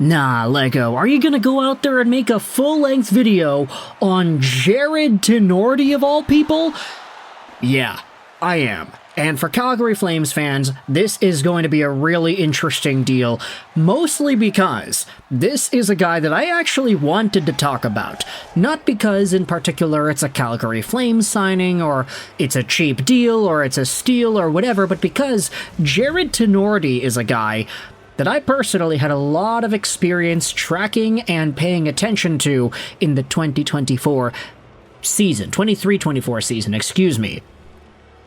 Nah, Lego, are you gonna go out there and make a full-length video on Jarred Tinordi of all people? Yeah, I am. And for Calgary Flames fans, this is going to be a really interesting deal, mostly because this is a guy that I actually wanted to talk about. Not because, in particular, it's a Calgary Flames signing, or it's a cheap deal, or it's a steal, or whatever, but because Jarred Tinordi is a guy that I personally had a lot of experience tracking and paying attention to in the 2024 season, 23-24 season, excuse me.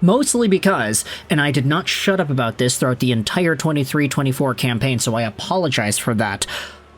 Mostly because, and I did not shut up about this throughout the entire 23-24 campaign, so I apologize for that,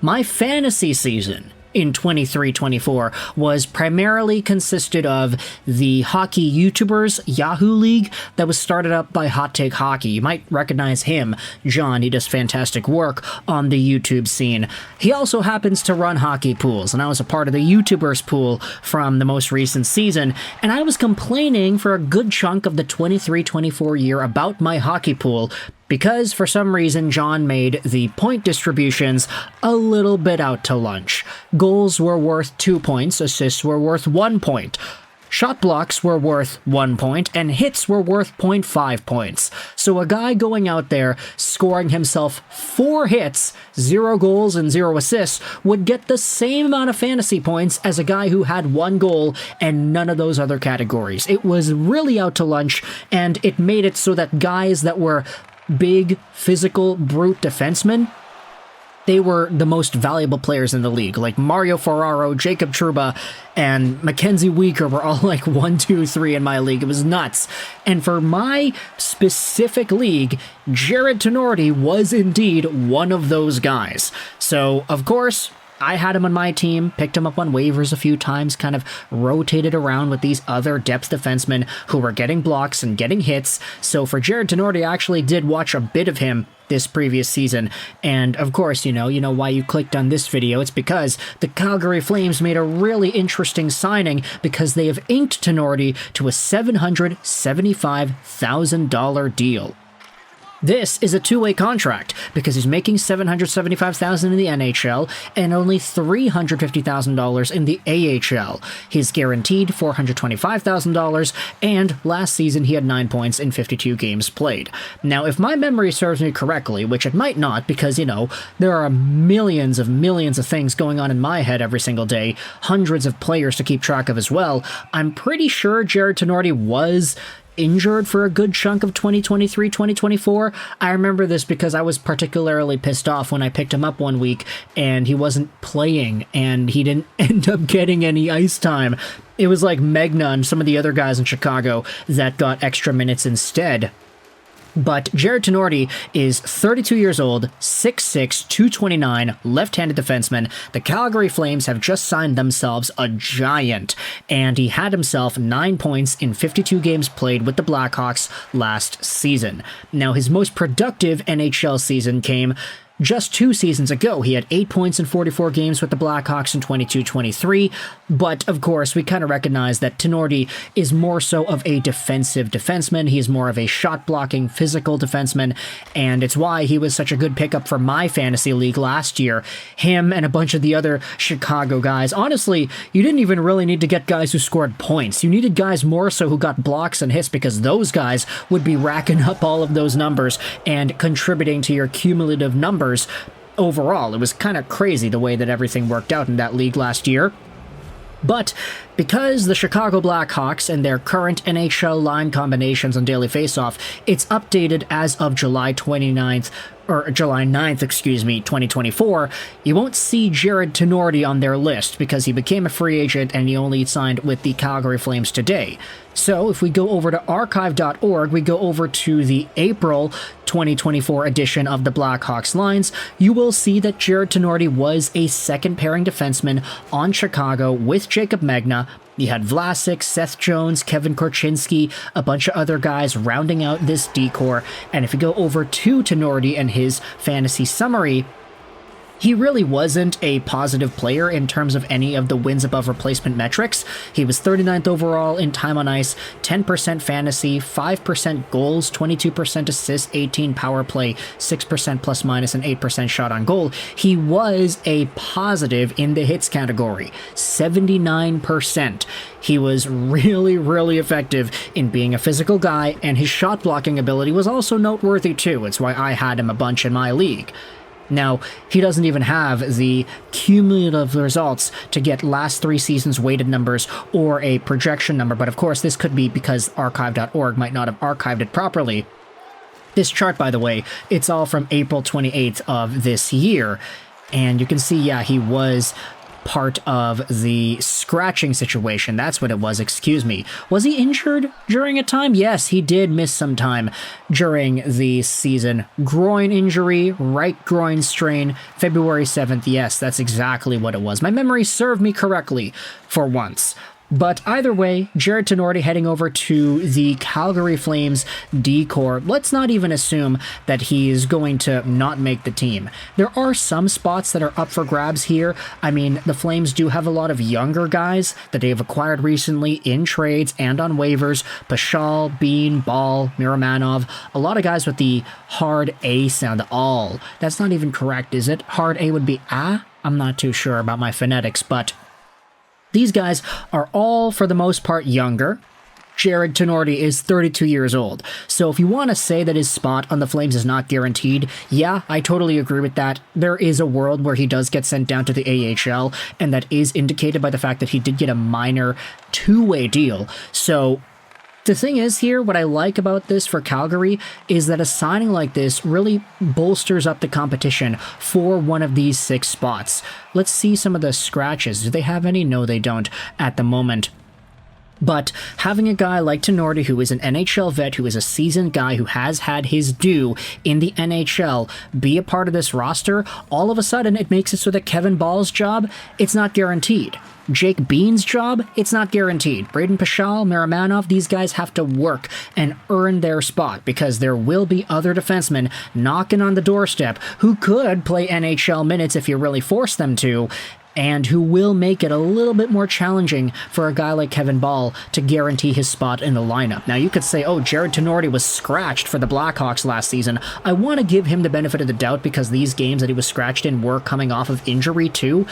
my fantasy season in 23-24 was primarily consisted of the hockey YouTubers Yahoo League that was started up by Hot Take Hockey. You might recognize him, John. He does fantastic work on the YouTube scene. He also happens to run hockey pools, and I was a part of the YouTubers pool from the most recent season, and I was complaining for a good chunk of the 23-24 year about my hockey pool because for some reason John made the point distributions a little bit out to lunch. Goals were worth 2 points, assists were worth 1 point. Shot blocks were worth 1 point, and hits were worth 0.5 points. So a guy going out there scoring himself 4 hits, 0 goals, and 0 assists would get the same amount of fantasy points as a guy who had 1 goal and none of those other categories. It was really out to lunch, and it made it so that guys that were big, physical, brute defensemen, they were the most valuable players in the league. Like Mario Ferraro, Jacob Trouba, and Mackenzie Weegar were all like 1, 2, 3 in my league. It was nuts. And for my specific league, Jarred Tinordi was indeed one of those guys. So, of course, I had him on my team, picked him up on waivers a few times, kind of rotated around with these other depth defensemen who were getting blocks and getting hits. So for Jarred Tinordi, I actually did watch a bit of him this previous season. And of course, you know why you clicked on this video. It's because the Calgary Flames made a really interesting signing because they have inked Tinordi to a $775,000 deal. This is a two-way contract because he's making $775,000 in the NHL and only $350,000 in the AHL. He's guaranteed $425,000, and last season he had 9 points in 52 games played. Now, if my memory serves me correctly, which it might not because, there are millions of things going on in my head every single day, hundreds of players to keep track of as well, I'm pretty sure Jarred Tinordi was injured for a good chunk of 2023-2024. I remember this because I was particularly pissed off when I picked him up one week and he wasn't playing and he didn't end up getting any ice time. It was like Megna and some of the other guys in Chicago that got extra minutes instead. But Jarred Tinordi is 32 years old, 6'6", 229, left-handed defenseman. The Calgary Flames have just signed themselves a giant, and he had himself 9 points in 52 games played with the Blackhawks last season. Now, his most productive NHL season came just 2 seasons ago. He had 8 points in 44 games with the Blackhawks in 22-23, but of course we kind of recognize that Tinordi is more so of a defensive defenseman. He's more of a shot-blocking, physical defenseman, and it's why he was such a good pickup for my fantasy league last year. Him and a bunch of the other Chicago guys. Honestly, you didn't even really need to get guys who scored points. You needed guys more so who got blocks and hits because those guys would be racking up all of those numbers and contributing to your cumulative numbers. Overall, it was kind of crazy the way that everything worked out in that league last year. But because the Chicago Blackhawks and their current NHL line combinations on Daily Faceoff, it's updated as of July 9th, 2024, you won't see Jarred Tinordi on their list because he became a free agent and he only signed with the Calgary Flames today. So if we go over to archive.org, we go over to the April 2024 edition of the Blackhawks lines, you will see that Jarred Tinordi was a second-pairing defenseman on Chicago with Jacob Megna. You had Vlasic, Seth Jones, Kevin Korchinski, a bunch of other guys rounding out this decor. And if you go over to Tinordi and his fantasy summary, He really wasn't a positive player in terms of any of the wins above replacement metrics. He was 39th overall in time on ice, 10% fantasy, 5% goals, 22% assists, 18 power play, 6% plus minus, and 8% shot on goal. He was a positive in the hits category, 79%. He was really, really effective in being a physical guy, and his shot blocking ability was also noteworthy too. It's why I had him a bunch in my league. Now, he doesn't even have the cumulative results to get last 3 seasons weighted numbers or a projection number, but of course this could be because archive.org might not have archived it properly. This chart, by the way, it's all from April 28th of this year, and you can see, yeah, he was part of the scratching situation. That's what it was, excuse me. Was he injured during a time? Yes, he did miss some time during the season. Groin injury, right groin strain, February 7th. Yes, that's exactly what it was. My memory served me correctly for once. But either way, Jarred Tinordi heading over to the Calgary Flames D-Corps. Let's not even assume that he is going to not make the team. There are some spots that are up for grabs here. I mean, the Flames do have a lot of younger guys that they've acquired recently in trades and on waivers. Paschal, Bean, Ball, Miramanov. A lot of guys with the hard A sound. All. That's not even correct, is it? Hard A would be ah? I'm not too sure about my phonetics, but these guys are all, for the most part, younger. Jarred Tinordi is 32 years old. So if you want to say that his spot on the Flames is not guaranteed, yeah, I totally agree with that. There is a world where he does get sent down to the AHL, and that is indicated by the fact that he did get a minor 2-way deal. So the thing is here, what I like about this for Calgary is that a signing like this really bolsters up the competition for one of these 6 spots. Let's see some of the scratches. Do they have any? No, they don't at the moment. But having a guy like Tinordi, who is an NHL vet, who is a seasoned guy, who has had his due in the NHL, be a part of this roster, all of a sudden it makes it so that Kevin Ball's job, it's not guaranteed. Jake Bean's job, it's not guaranteed. Braden Paschal, Miramanov, these guys have to work and earn their spot because there will be other defensemen knocking on the doorstep who could play NHL minutes if you really force them to, and who will make it a little bit more challenging for a guy like Kevin Ball to guarantee his spot in the lineup. Now, you could say, oh, Jarred Tinordi was scratched for the Blackhawks last season. I want to give him the benefit of the doubt because these games that he was scratched in were coming off of injury too.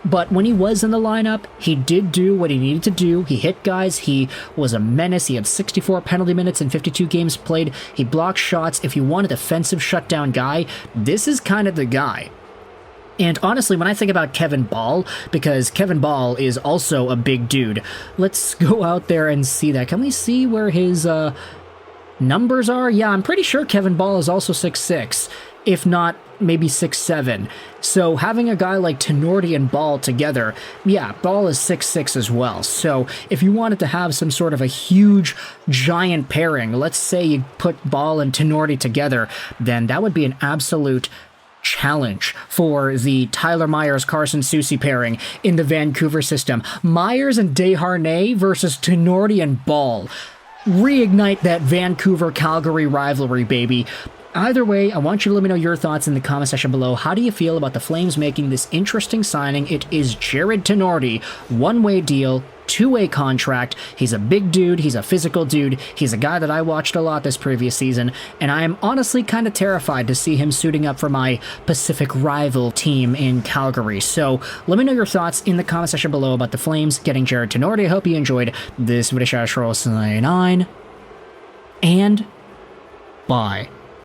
But when he was in the lineup, he did do what he needed to do. He hit guys. He was a menace. He had 64 penalty minutes in 52 games played. He blocked shots. If you want a defensive shutdown guy, this is kind of the guy. And honestly, when I think about Kevin Ball, because Kevin Ball is also a big dude, let's go out there and see that. Can we see where his numbers are? Yeah, I'm pretty sure Kevin Ball is also 6'6", if not maybe 6'7". So having a guy like Tinordi and Ball together, yeah, Ball is 6'6" as well. So if you wanted to have some sort of a huge, giant pairing, let's say you put Ball and Tinordi together, then that would be an absolute challenge for the Tyler Myers-Carson Soucy pairing in the Vancouver system. Myers and Desharnais versus Tinordi and Ball. Reignite that Vancouver-Calgary rivalry, baby. Either way, I want you to let me know your thoughts in the comment section below. How do you feel about the Flames making this interesting signing? It is Jarred Tinordi, 1-way deal, 2-way contract. He's a big dude. He's a physical dude. He's a guy that I watched a lot this previous season, and I am honestly kind of terrified to see him suiting up for my Pacific rival team in Calgary. So let me know your thoughts in the comment section below about the Flames getting Jarred Tinordi. I hope you enjoyed this video. 9 and bye.